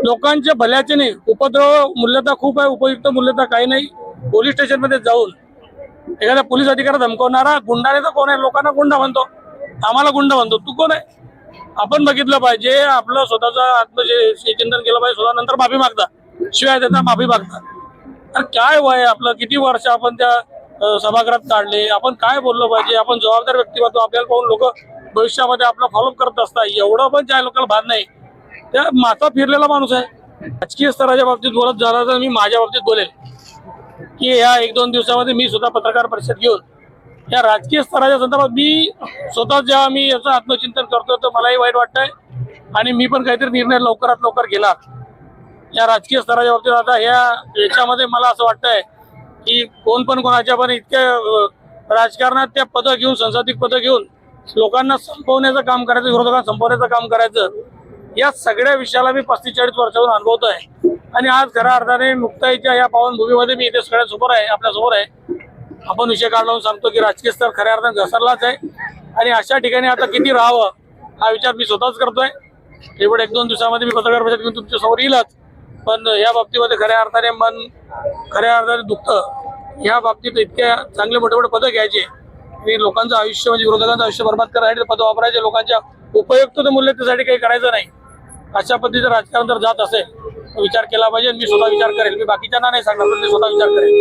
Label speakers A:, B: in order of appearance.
A: लोकांच्या भल्याचे नाही, उपद्रव मूल्यता खूप आहे, उपयुक्त मूल्यता काही नाही। पोलीस स्टेशन मध्ये जाऊन एखादा पोलीस अधिकारी धमकवणारा गुंडाने तर कोण आहे? लोकांना गुंडा म्हणतो, आम्हाला गुंडा म्हणतो, तू कोण आहे? आपण बघितलं पाहिजे, आपलं स्वतःचा आत्मचिंतन केलं पाहिजे, स्वतः नंतर माफी मागता, शिवाय देता माफी मागता। तर काय वय आपलं, किती वर्ष आपण त्या सभागृहात काढले, आपण काय बोललो पाहिजे? आपण जबाबदार व्यक्तिमत्व, आपल्याला पाहून लोक भविष्यामध्ये आपला फॉलोअप करत असतात, एवढं पण ज्या लोकांना भान नाही, त्या माथा फिरलेला माणूस आहे। राजकीय स्तराच्या बाबतीत बोलत झाला तर मी माझ्या बाबतीत बोलेल की या 1-2 दिवसामध्ये मी सुद्धा पत्रकार परिषद घेऊन या राजकीय स्तराच्या संदर्भात मी स्वतः जेव्हा मी याचं आत्मचिंतन करतो तर मलाही वाईट वाटतंय आणि मी पण काहीतरी निर्णय लवकरात लवकर घेणार या राजकीय स्तराच्या बाबतीत। आता याच्यामध्ये मला असं वाटतंय की कोण पण कोणाच्या पण इतक्या राजकारणात त्या पदं घेऊन, संसदीय पदं घेऊन लोकांना संपवण्याचं काम करायचं, विरोधकांना संपवण्याचं काम करायचं, या सगळ्या विषयाला मी 35-40 वर्षाहून अनुभवतोय। आणि आज खऱ्या अर्थाने मुक्ताईच्या या पावनभूमीमध्ये मी इथे सगळ्यांसमोर आहे, आपल्यासमोर आहे। आपण विषय काढून सांगतो की राजकीय स्तर खऱ्या अर्थाने घसरलाच आहे आणि अशा ठिकाणी आता किती राहावं हा विचार मी स्वतःच करतोय। एवढे 1-2 दिवसामध्ये मी पत्रकार परिषद घेऊन तुमच्या समोर येईलच, पण या बाबतीमध्ये खऱ्या अर्थाने मन खऱ्या अर्थाने दुखतं। या बाबतीत इतक्या चांगले मोठे मोठे पदं घ्यायचे आणि लोकांचं आयुष्य म्हणजे विरोधकांचं आयुष्य बर्बाद करायचे पदं वापरायचे, लोकांच्या उपयुक्त मूल्यतेसाठी काही करायचं नाही, अशा पद्धतीचं राजकारण जर जात असेल विचार केला पाहिजे। मी स्वतः विचार करेल, मी बाकीच्यांना नाही सांगणार, पण मी स्वतः विचार करेल।